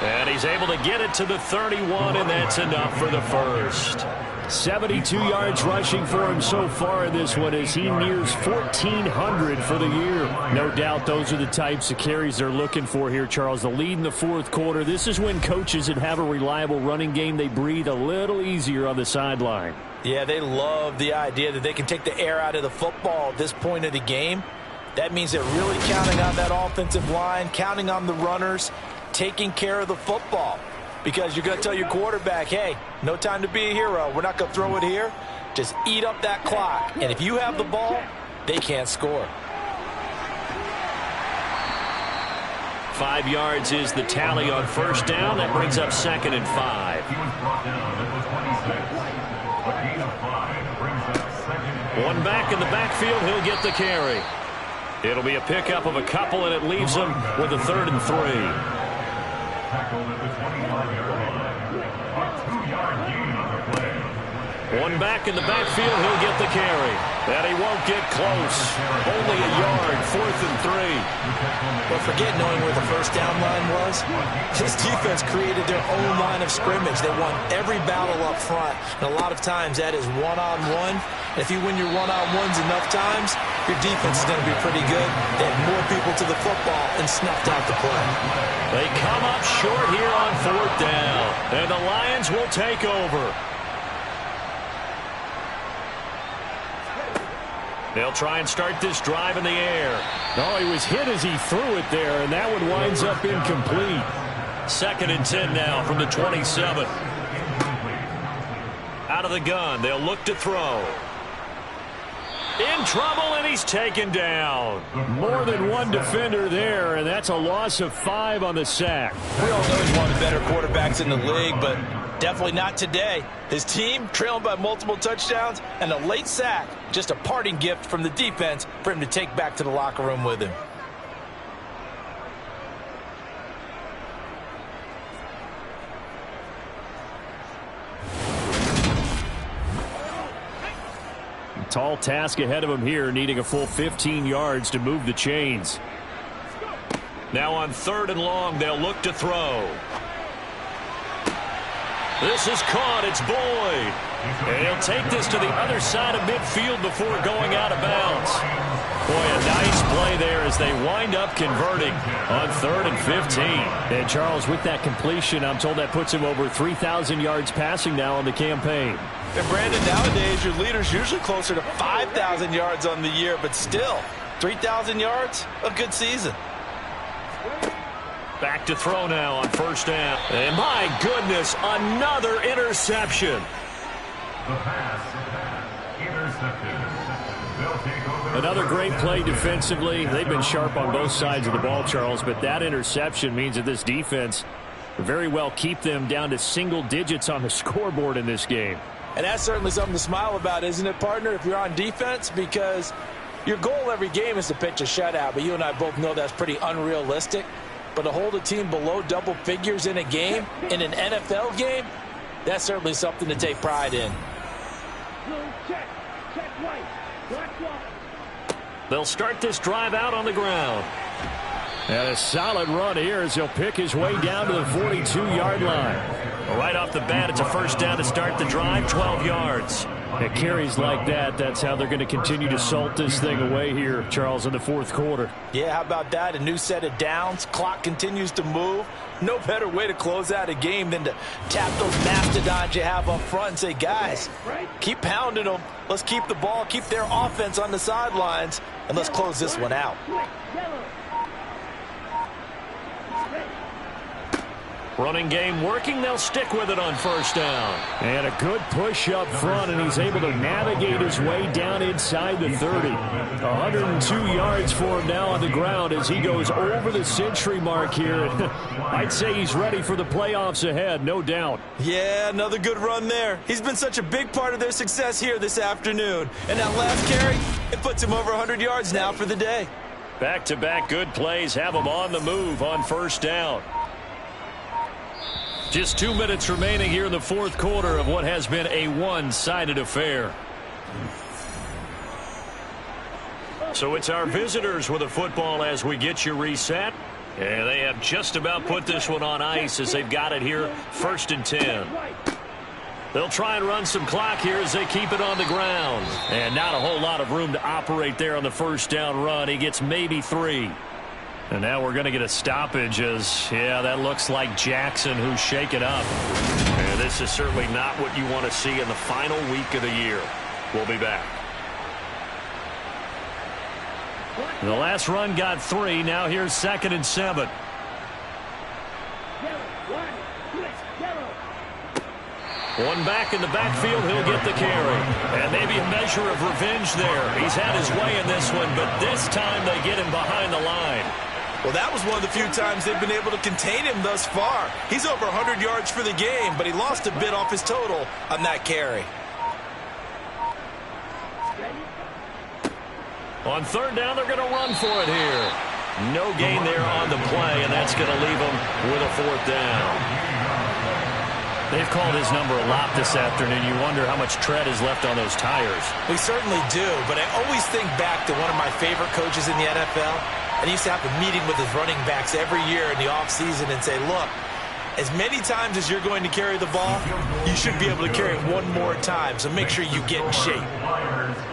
And he's able to get it to the 31, and that's enough for the first. 72 yards rushing for him so far in this one as he nears 1,400 for the year. No doubt those are the types of carries they're looking for here, Charles. The lead in the 4th quarter. This is when coaches that have a reliable running game, they breathe a little easier on the sideline. Yeah, they love the idea that they can take the air out of the football at this point of the game. That means they're really counting on that offensive line, counting on the runners, taking care of the football. Because you're going to tell your quarterback, hey, no time to be a hero. We're not going to throw it here. Just eat up that clock. And if you have the ball, they can't score. 5 yards is the tally on 1st down. That brings up 2nd and 5. He was brought down at the 26. A gain of 5 brings up 2nd. One back in the backfield. He'll get the carry. It'll be a pickup of a couple, and it leaves him with a 3rd and 3. Tackled at the 25-yard line. A 2-yard gain on the play. One back in the backfield, he'll get the carry. And he won't get close. Only a yard, 4th and 3. But forget knowing where the 1st down line was. This defense created their own line of scrimmage. They won every battle up front. And a lot of times that is one-on-one. And if you win your one-on-ones enough times, your defense is going to be pretty good. They had more people to the football and snuffed out the play. They come up short here on 4th down. And the Lions will take over. They'll try and start this drive in the air. Oh, he was hit as he threw it there, and that one winds up incomplete. 2nd and 10 now from the 27. Out of the gun, they'll look to throw. In trouble, and he's taken down. More than one defender there, and that's a loss of 5 on the sack. We all know he's one of the better quarterbacks in the league, but definitely not today. His team trailing by multiple touchdowns, and a late sack, just a parting gift from the defense for him to take back to the locker room with him. Tall task ahead of him here, needing a full 15 yards to move the chains. Now on 3rd and long, they'll look to throw. This is caught. It's Boyd. And he'll take this to the other side of midfield before going out of bounds. Boy, a nice play there as they wind up converting on 3rd and 15. And Charles, with that completion, I'm told that puts him over 3,000 yards passing now on the campaign. And Brandon, nowadays your leader's usually closer to 5,000 yards on the year, but still, 3,000 yards, a good season. Back to throw now on 1st down. And my goodness, another interception. The pass intercepted. They'll take over. Another great play defensively. They've been sharp on both sides of the ball, Charles, but that interception means that this defense very well keep them down to single digits on the scoreboard in this game. And that's certainly something to smile about, isn't it, partner, if you're on defense? Because your goal every game is to pitch a shutout, but you and I both know that's pretty unrealistic. But to hold a team below double figures in a game, in an NFL game, that's certainly something to take pride in. They'll start this drive out on the ground. And a solid run here as he'll pick his way down to the 42-yard line. Right off the bat, it's a 1st down to start the drive, 12 yards. It carries like that. That's how they're going to continue to salt this thing away here, Charles, in the 4th quarter. Yeah, how about that? A new set of downs. Clock continues to move. No better way to close out a game than to tap those mastodons you have up front and say, guys, keep pounding them. Let's keep the ball, keep their offense on the sidelines, and let's close this one out. Running game working. They'll stick with it on 1st down. And a good push up front, and he's able to navigate his way down inside the 30. 102 yards for him now on the ground as he goes over the century mark here. I'd say he's ready for the playoffs ahead, no doubt. Yeah, another good run there. He's been such a big part of their success here this afternoon. And that last carry, It puts him over 100 yards now for the day. Back-to-back good plays have them on the move on first down. Just 2 minutes remaining here in the fourth quarter of what has been a one-sided affair. So it's our visitors with the football as we get you reset. And they have just about put this one on ice as they've got it here, 1st and 10. They'll try and run some clock here as they keep it on the ground. And not a whole lot of room to operate there on the first down run. He gets maybe 3. And now we're going to get a stoppage as, yeah, that looks like Jackson who's shaken up. And this is certainly not what you want to see in the final week of the year. We'll be back. The last run got 3. Now here's 2nd and 7. One back in the backfield, he'll get the carry. And maybe a measure of revenge there. He's had his way in this one, but this time they get him behind the line. Well, that was one of the few times they've been able to contain him thus far. He's over 100 yards for the game, but he lost a bit off his total on that carry. On 3rd down, they're going to run for it here. No gain there on the play, and that's going to leave them with a 4th down. They've called his number a lot this afternoon. You wonder how much tread is left on those tires. We certainly do, but I always think back to one of my favorite coaches in the NFL. And he used to have a meeting with his running backs every year in the offseason and say, look, as many times as you're going to carry the ball, you should be able to carry it one more time, so make sure you get in shape.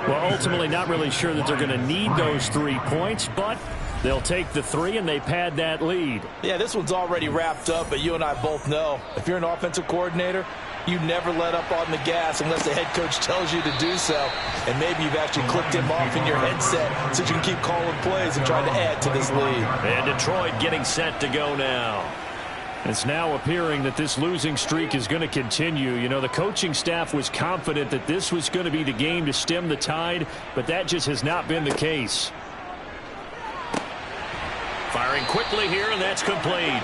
Well, ultimately not really sure that they're going to need those 3 points, but they'll take the 3 and they pad that lead. Yeah, this one's already wrapped up, but you and I both know if you're an offensive coordinator, you never let up on the gas unless the head coach tells you to do so. And maybe you've actually clicked him off in your headset so you can keep calling plays and trying to add to this lead. And Detroit getting set to go now. It's now appearing that this losing streak is going to continue. You know, the coaching staff was confident that this was going to be the game to stem the tide, but that just has not been the case. Firing quickly here, and that's complete.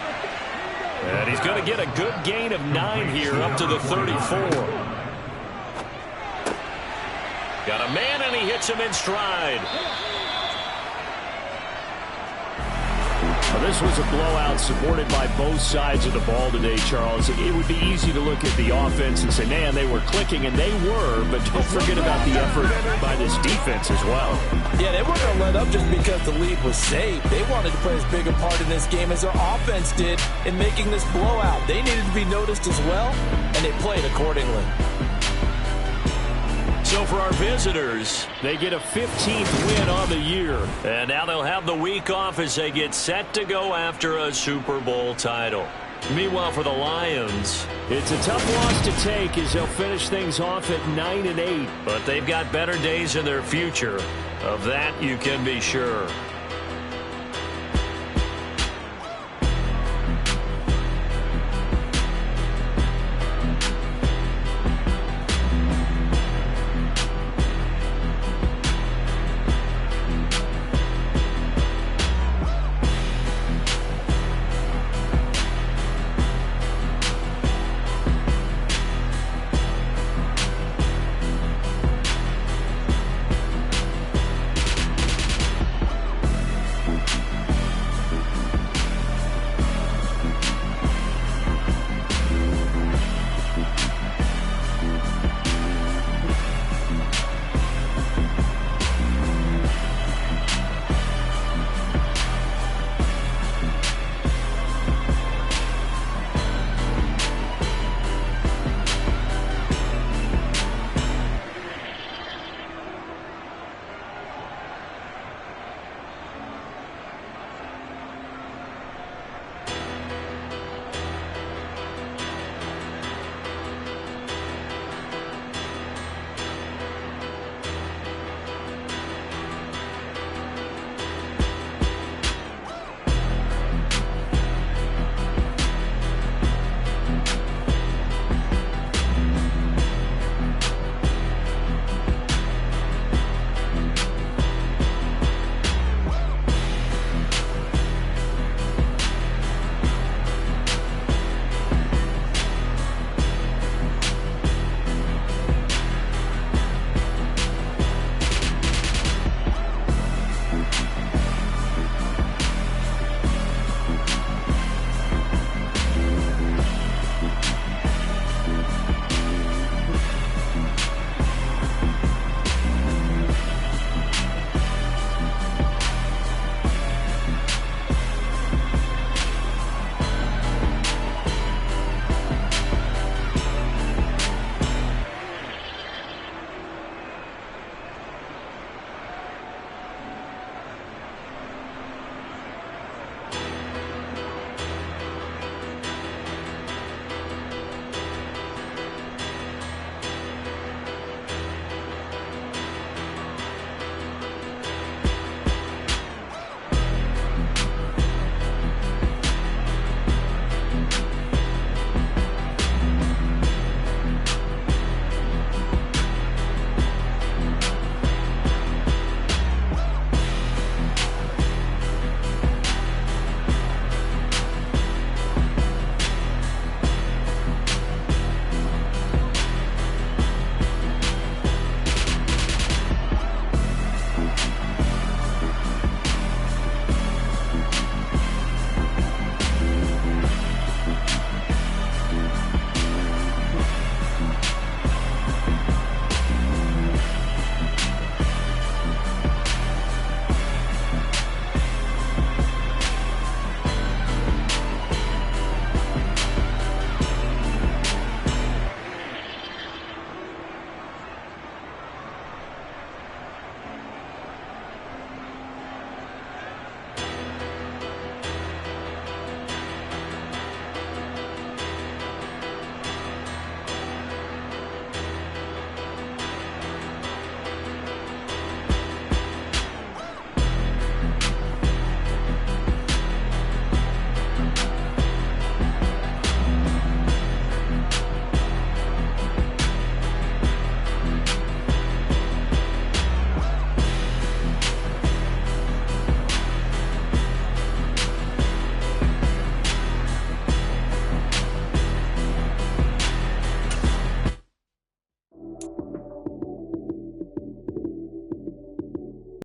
And he's going to get a good gain of 9 here up to the 34. Got a man, and he hits him in stride. Well, this was a blowout supported by both sides of the ball today, Charles. It would be easy to look at the offense and say, man, they were clicking, and they were, but don't forget about the effort by this defense as well. Yeah, they weren't going to let up just because the lead was saved. They wanted to play as big a part in this game as their offense did in making this blowout. They needed to be noticed as well, and they played accordingly. So for our visitors, they get a 15th win on the year. And now they'll have the week off as they get set to go after a Super Bowl title. Meanwhile, for the Lions, it's a tough loss to take as they'll finish things off at 9-8. But they've got better days in their future. Of that, you can be sure.